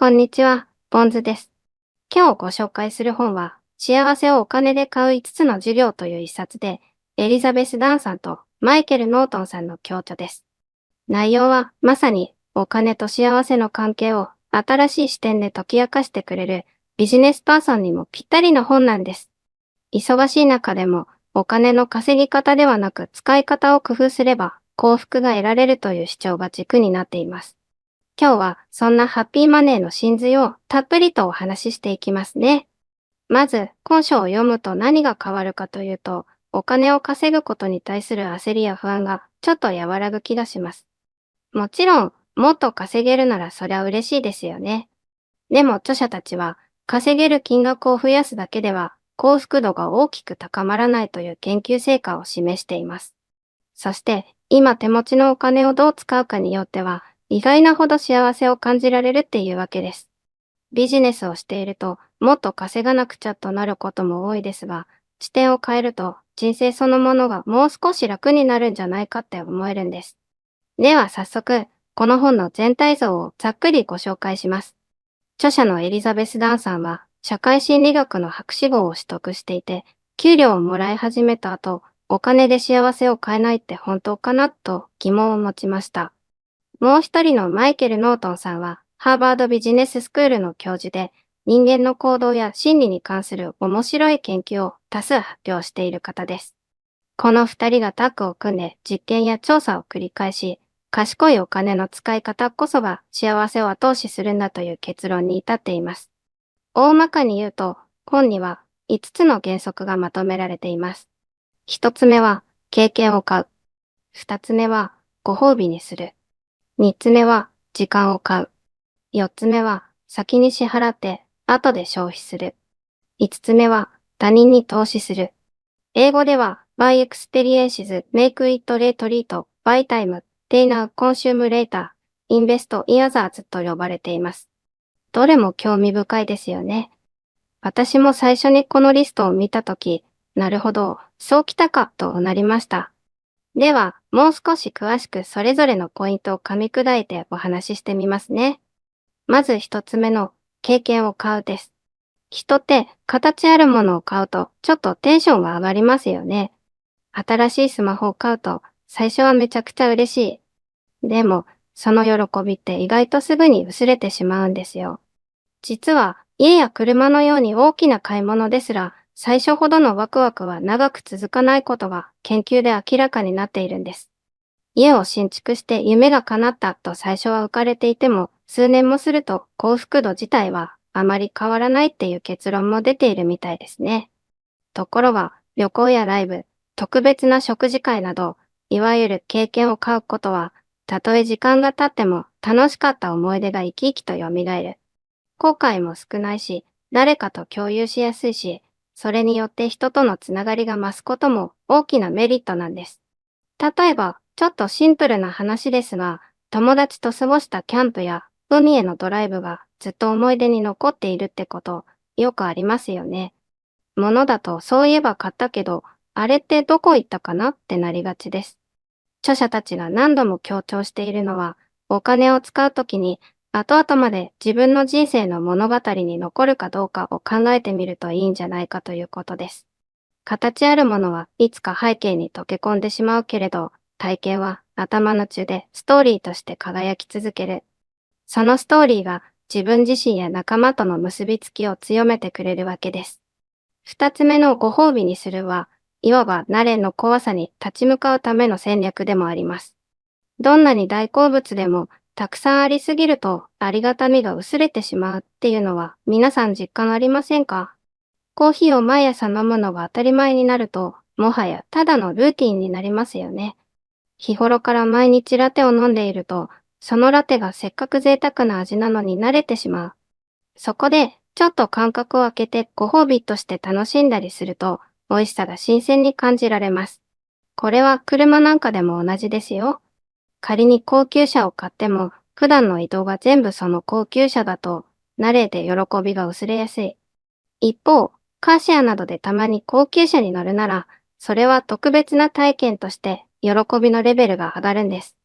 こんにちは、ボンズです。今日ご紹介する本は、幸せをお金で買う5つの授業という一冊で、エリザベス・ダンさんとマイケル・ノートンさんの共著です。内容はまさにお金と幸せの関係を新しい視点で解き明かしてくれるビジネスパーソンにもぴったりの本なんです。忙しい中でもお金の稼ぎ方ではなく使い方を工夫すれば幸福が得られるという主張が軸になっています。今日はそんなハッピーマネーの真髄をたっぷりとお話ししていきますね。まず、本書を読むと何が変わるかというと、お金を稼ぐことに対する焦りや不安がちょっと和らぐ気がします。もちろん、もっと稼げるならそりゃ嬉しいですよね。でも著者たちは、稼げる金額を増やすだけでは幸福度が大きく高まらないという研究成果を示しています。そして、今手持ちのお金をどう使うかによっては、意外なほど幸せを感じられるっていうわけです。ビジネスをしていると、もっと稼がなくちゃとなることも多いですが、視点を変えると、人生そのものがもう少し楽になるんじゃないかって思えるんです。では早速、この本の全体像をざっくりご紹介します。著者のエリザベス・ダンさんは、社会心理学の博士号を取得していて、給料をもらい始めた後、お金で幸せを買えないって本当かなと疑問を持ちました。もう一人のマイケル・ノートンさんは、ハーバードビジネススクールの教授で、人間の行動や心理に関する面白い研究を多数発表している方です。この二人がタッグを組んで実験や調査を繰り返し、賢いお金の使い方こそが幸せを後押しするんだという結論に至っています。大まかに言うと、本には5つの原則がまとめられています。1つ目は、経験を買う。2つ目は、ご褒美にする。3つ目は、時間を買う。4つ目は、先に支払って、後で消費する。5つ目は、他人に投資する。英語では、buy experiences, make it retreat, buy time, they now consume later, invest in others と呼ばれています。どれも興味深いですよね。私も最初にこのリストを見たとき、なるほど、そうきたかとなりました。では、もう少し詳しくそれぞれのポイントを噛み砕いてお話ししてみますね。まず一つ目の経験を買うです。人って形あるものを買うとちょっとテンションが上がりますよね。新しいスマホを買うと最初はめちゃくちゃ嬉しい。でも、その喜びって意外とすぐに薄れてしまうんですよ。実は家や車のように大きな買い物ですら最初ほどのワクワクは長く続かないことが研究で明らかになっているんです。家を新築して夢が叶ったと最初は浮かれていても、数年もすると幸福度自体はあまり変わらないっていう結論も出ているみたいですね。ところが、旅行やライブ、特別な食事会など、いわゆる経験を買うことは、たとえ時間が経っても楽しかった思い出が生き生きと蘇る。後悔も少ないし、誰かと共有しやすいし、それによって人とのつながりが増すことも大きなメリットなんです。例えば、ちょっとシンプルな話ですが、友達と過ごしたキャンプや海へのドライブがずっと思い出に残っているってこと、よくありますよね。物だとそういえば買ったけど、あれってどこ行ったかなってなりがちです。著者たちが何度も強調しているのは、お金を使うときに後々まで自分の人生の物語に残るかどうかを考えてみるといいんじゃないかということです。形あるものはいつか背景に溶け込んでしまうけれど、体験は頭の中でストーリーとして輝き続ける。そのストーリーが自分自身や仲間との結びつきを強めてくれるわけです。二つ目のご褒美にするは、いわば慣れの怖さに立ち向かうための戦略でもあります。どんなに大好物でもたくさんありすぎるとありがたみが薄れてしまうっていうのは皆さん実感ありませんか？コーヒーを毎朝飲むのが当たり前になると、もはやただのルーティンになりますよね。日頃から毎日ラテを飲んでいると、そのラテがせっかく贅沢な味なのに慣れてしまう。そこで、ちょっと間隔を空けてご褒美として楽しんだりすると、美味しさが新鮮に感じられます。これは車なんかでも同じですよ。仮に高級車を買っても、普段の移動が全部その高級車だと、慣れで喜びが薄れやすい。一方、カーシェアなどでたまに高級車に乗るなら、それは特別な体験として喜びのレベルが上がるんです。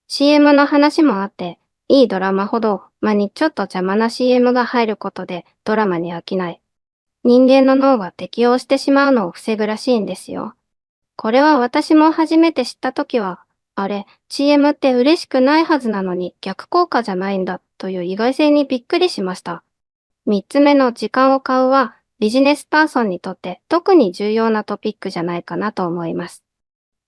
CM の話もあって、いいドラマほど間にちょっと邪魔な CM が入ることでドラマに飽きない。人間の脳が適応してしまうのを防ぐらしいんですよ。これは私も初めて知ったときは、あれ、CM って嬉しくないはずなのに逆効果じゃないんだという意外性にびっくりしました。三つ目の時間を買うはビジネスパーソンにとって特に重要なトピックじゃないかなと思います。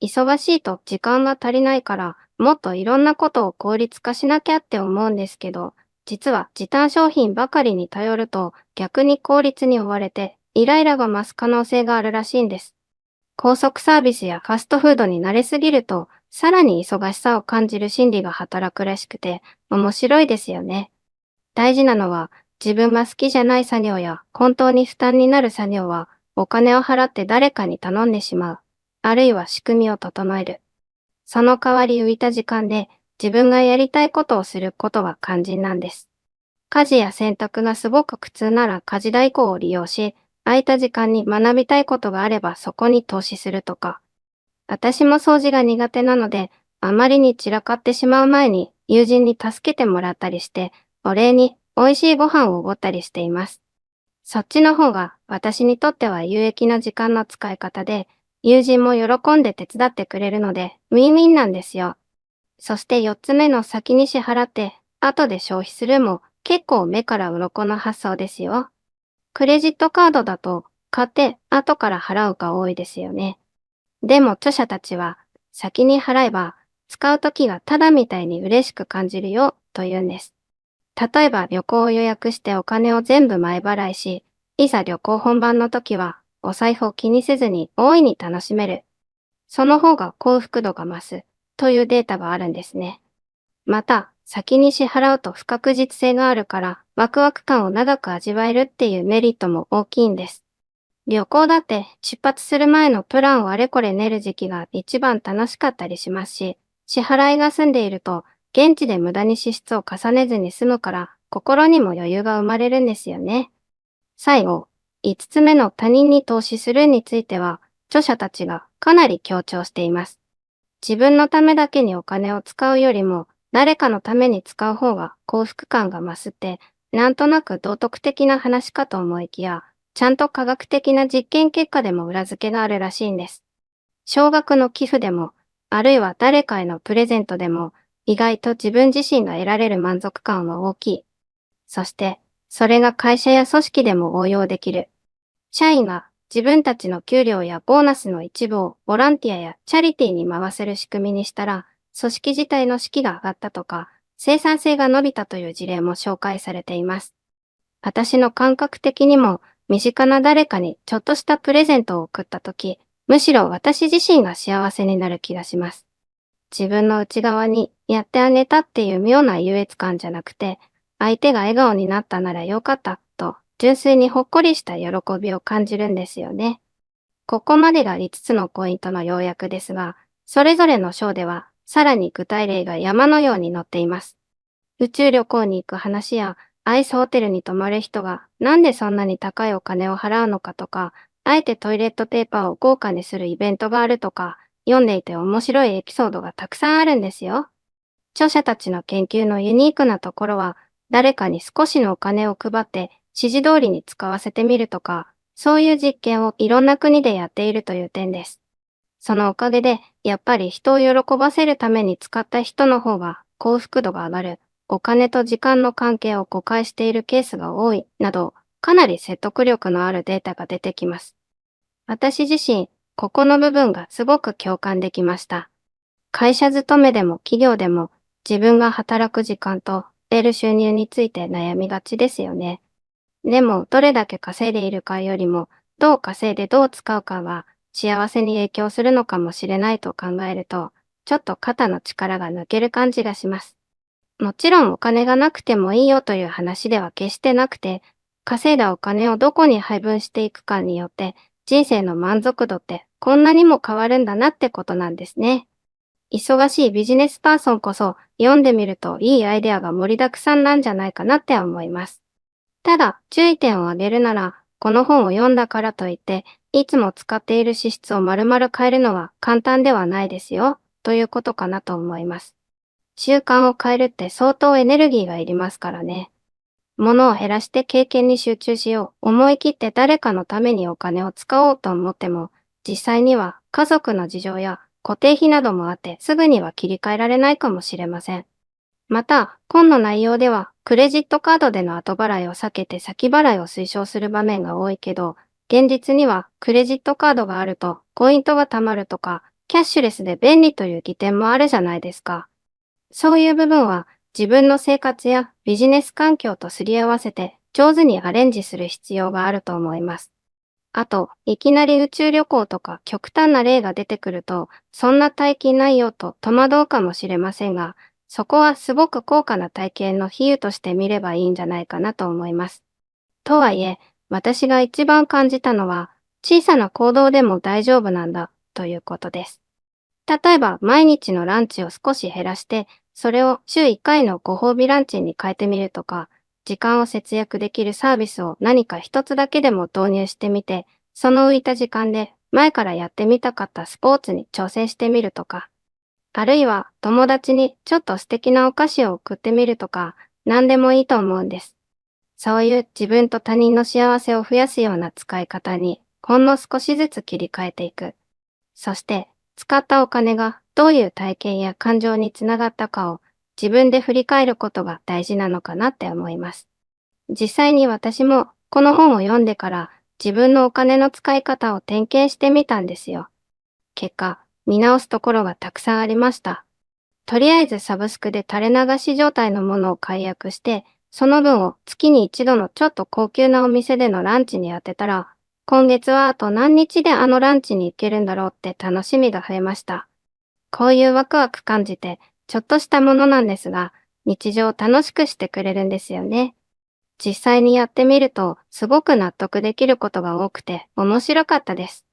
忙しいと時間が足りないから、もっといろんなことを効率化しなきゃって思うんですけど、実は時短商品ばかりに頼ると逆に効率に追われてイライラが増す可能性があるらしいんです。高速サービスやファストフードに慣れすぎると、さらに忙しさを感じる心理が働くらしくて、面白いですよね。大事なのは、自分が好きじゃない作業や本当に負担になる作業は、お金を払って誰かに頼んでしまう。あるいは仕組みを整える。その代わり浮いた時間で自分がやりたいことをすることが肝心なんです。家事や洗濯がすごく苦痛なら家事代行を利用し、空いた時間に学びたいことがあればそこに投資するとか。私も掃除が苦手なので、あまりに散らかってしまう前に友人に助けてもらったりして、お礼に美味しいご飯をおごったりしています。そっちの方が私にとっては有益な時間の使い方で、友人も喜んで手伝ってくれるので、ウィンウィンなんですよ。そして4つ目の先に支払って、後で消費するも結構目から鱗の発想ですよ。クレジットカードだと買って後から払うが多いですよね。でも著者たちは先に払えば使う時がタダみたいに嬉しく感じるよと言うんです。例えば旅行を予約してお金を全部前払いし、いざ旅行本番の時はお財布を気にせずに大いに楽しめる。その方が幸福度が増すというデータがあるんですね。また、先に支払うと不確実性があるからワクワク感を長く味わえるっていうメリットも大きいんです。旅行だって出発する前のプランをあれこれ練る時期が一番楽しかったりしますし、支払いが済んでいると現地で無駄に支出を重ねずに済むから心にも余裕が生まれるんですよね。最後、5つ目の他人に投資するについては著者たちがかなり強調しています。自分のためだけにお金を使うよりも誰かのために使う方が幸福感が増すってなんとなく道徳的な話かと思いきや、ちゃんと科学的な実験結果でも裏付けがあるらしいんです。少額の寄付でも、あるいは誰かへのプレゼントでも、意外と自分自身が得られる満足感は大きい。そして、それが会社や組織でも応用できる。社員が自分たちの給料やボーナスの一部をボランティアやチャリティーに回せる仕組みにしたら、組織自体の士気が上がったとか、生産性が伸びたという事例も紹介されています。私の感覚的にも、身近な誰かにちょっとしたプレゼントを贈ったとき、むしろ私自身が幸せになる気がします。自分の内側にやってあげたっていう妙な優越感じゃなくて、相手が笑顔になったならよかったと、純粋にほっこりした喜びを感じるんですよね。ここまでが5つのポイントの要約ですが、それぞれの章では、さらに具体例が山のように載っています。宇宙旅行に行く話や、アイスホテルに泊まる人がなんでそんなに高いお金を払うのかとか、あえてトイレットペーパーを豪華にするイベントがあるとか、読んでいて面白いエピソードがたくさんあるんですよ。著者たちの研究のユニークなところは、誰かに少しのお金を配って指示通りに使わせてみるとか、そういう実験をいろんな国でやっているという点です。そのおかげで、やっぱり人を喜ばせるために使った人の方が幸福度が上がる、お金と時間の関係を誤解しているケースが多い、など、かなり説得力のあるデータが出てきます。私自身、ここの部分がすごく共感できました。会社勤めでも企業でも、自分が働く時間と得る収入について悩みがちですよね。でも、どれだけ稼いでいるかよりも、どう稼いでどう使うかは、幸せに影響するのかもしれないと考えると、ちょっと肩の力が抜ける感じがします。もちろんお金がなくてもいいよという話では決してなくて、稼いだお金をどこに配分していくかによって、人生の満足度ってこんなにも変わるんだなってことなんですね。忙しいビジネスパーソンこそ読んでみるといいアイデアが盛りだくさんなんじゃないかなって思います。ただ、注意点を挙げるなら、この本を読んだからといって、いつも使っている資質を丸々変えるのは簡単ではないですよ、ということかなと思います。習慣を変えるって相当エネルギーがいりますからね。物を減らして経験に集中しよう。思い切って誰かのためにお金を使おうと思っても、実際には家族の事情や固定費などもあってすぐには切り替えられないかもしれません。また、本の内容では、クレジットカードでの後払いを避けて先払いを推奨する場面が多いけど、現実にはクレジットカードがあるとポイントが貯まるとか、キャッシュレスで便利という利点もあるじゃないですか。そういう部分は自分の生活やビジネス環境とすり合わせて上手にアレンジする必要があると思います。あと、いきなり宇宙旅行とか極端な例が出てくると、そんな大金ないよと戸惑うかもしれませんが、そこはすごく高価な体験の比喩として見ればいいんじゃないかなと思います。とはいえ、私が一番感じたのは、小さな行動でも大丈夫なんだということです。例えば、毎日のランチを少し減らして、それを週1回のご褒美ランチに変えてみるとか、時間を節約できるサービスを何か一つだけでも導入してみて、その浮いた時間で前からやってみたかったスポーツに挑戦してみるとか、あるいは友達にちょっと素敵なお菓子を送ってみるとか、何でもいいと思うんです。そういう自分と他人の幸せを増やすような使い方に、ほんの少しずつ切り替えていく。そして、使ったお金がどういう体験や感情につながったかを自分で振り返ることが大事なのかなって思います。実際に私もこの本を読んでから自分のお金の使い方を点検してみたんですよ。結果、見直すところがたくさんありました。とりあえずサブスクで垂れ流し状態のものを解約して、その分を月に一度のちょっと高級なお店でのランチに当てたら、今月はあと何日であのランチに行けるんだろうって楽しみが増えました。こういうワクワク感じて、ちょっとしたものなんですが、日常を楽しくしてくれるんですよね。実際にやってみると、すごく納得できることが多くて面白かったです。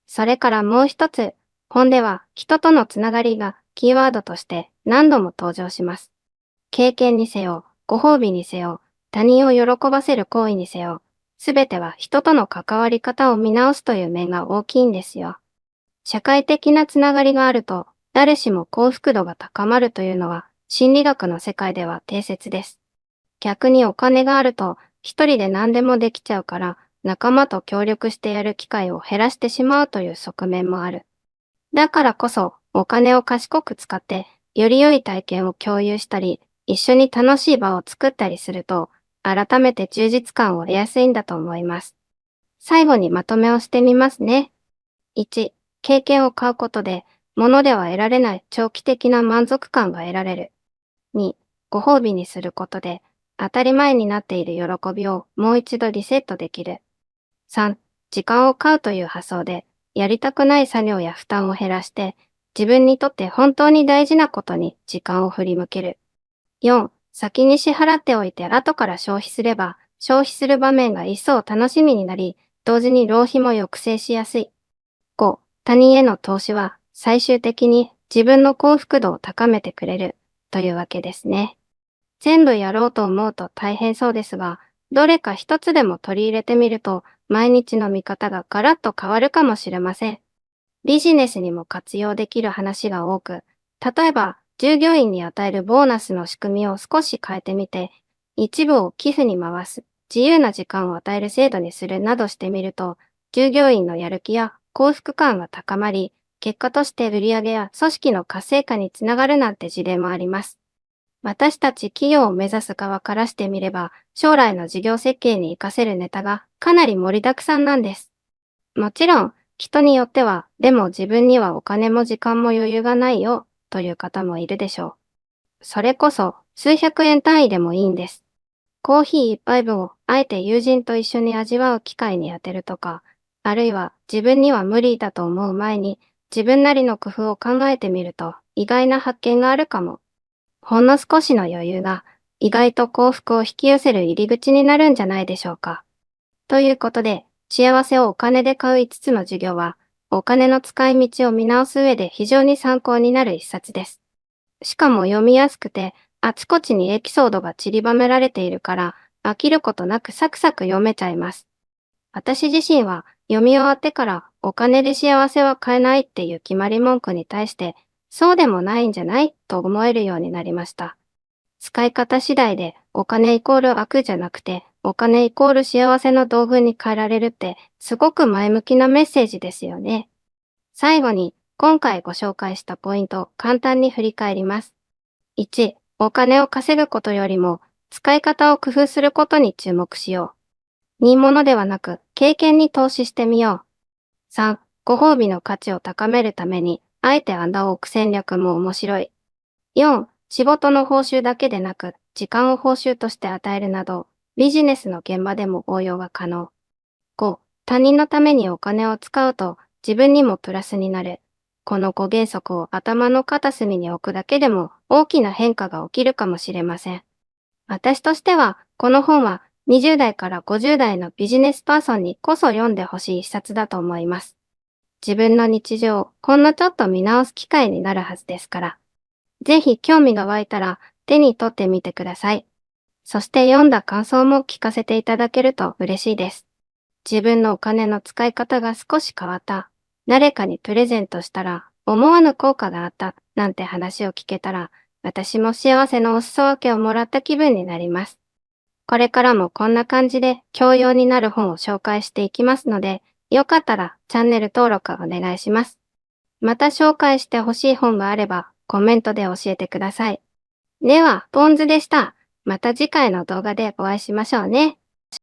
それからもう一つ、本では人とのつながりがキーワードとして何度も登場します。経験にせよ、ご褒美にせよ、他人を喜ばせる行為にせよ、すべては人との関わり方を見直すという面が大きいんですよ。社会的なつながりがあると、誰しも幸福度が高まるというのは心理学の世界では定説です。逆にお金があると、一人で何でもできちゃうから、仲間と協力してやる機会を減らしてしまうという側面もある。だからこそ、お金を賢く使って、より良い体験を共有したり、一緒に楽しい場を作ったりすると、改めて充実感を得やすいんだと思います。最後にまとめをしてみますね。1、経験を買うことで、物では得られない長期的な満足感が得られる。2、ご褒美にすることで、当たり前になっている喜びをもう一度リセットできる。3、時間を買うという発想で、やりたくない作業や負担を減らして、自分にとって本当に大事なことに時間を振り向ける。4、先に支払っておいて後から消費すれば、消費する場面が一層楽しみになり、同時に浪費も抑制しやすい。5、他人への投資は最終的に自分の幸福度を高めてくれるというわけですね。全部やろうと思うと大変そうですが、どれか一つでも取り入れてみると、毎日の見方がガラッと変わるかもしれません。ビジネスにも活用できる話が多く、例えば、従業員に与えるボーナスの仕組みを少し変えてみて、一部を寄付に回す、自由な時間を与える制度にするなどしてみると、従業員のやる気や幸福感が高まり、結果として売上や組織の活性化につながるなんて事例もあります。私たち企業を目指す側からしてみれば、将来の事業設計に活かせるネタがかなり盛りだくさんなんです。もちろん、人によっては、でも自分にはお金も時間も余裕がないよ、という方もいるでしょう。それこそ、数百円単位でもいいんです。コーヒー一杯分をあえて友人と一緒に味わう機会に当てるとか、あるいは自分には無理だと思う前に、自分なりの工夫を考えてみると、意外な発見があるかも。ほんの少しの余裕が、意外と幸福を引き寄せる入り口になるんじゃないでしょうか。ということで、幸せをお金で買う5つの授業は、お金の使い道を見直す上で非常に参考になる一冊です。しかも読みやすくて、あちこちにエピソードが散りばめられているから、飽きることなくサクサク読めちゃいます。私自身は読み終わってからお金で幸せは買えないっていう決まり文句に対してそうでもないんじゃないと思えるようになりました。使い方次第でお金イコール悪じゃなくて、お金イコール幸せの道具に変えられるってすごく前向きなメッセージですよね。最後に今回ご紹介したポイントを簡単に振り返ります。1、お金を稼ぐことよりも使い方を工夫することに注目しよう。2、物ではなく経験に投資してみよう。3、ご褒美の価値を高めるためにあえて穴を置く戦略も面白い。4、仕事の報酬だけでなく時間を報酬として与えるなどビジネスの現場でも応用が可能。5、他人のためにお金を使うと自分にもプラスになる。この5原則を頭の片隅に置くだけでも大きな変化が起きるかもしれません。私としては、この本は20代から50代のビジネスパーソンにこそ読んでほしい一冊だと思います。自分の日常をほんのちょっと見直す機会になるはずですから。ぜひ興味が湧いたら手に取ってみてください。そして読んだ感想も聞かせていただけると嬉しいです。自分のお金の使い方が少し変わった。誰かにプレゼントしたら思わぬ効果があった。なんて話を聞けたら、私も幸せのお裾分けをもらった気分になります。これからもこんな感じで教養になる本を紹介していきますので、よかったらチャンネル登録お願いします。また紹介してほしい本があればコメントで教えてください。では、ポンズでした。また次回の動画でお会いしましょうね。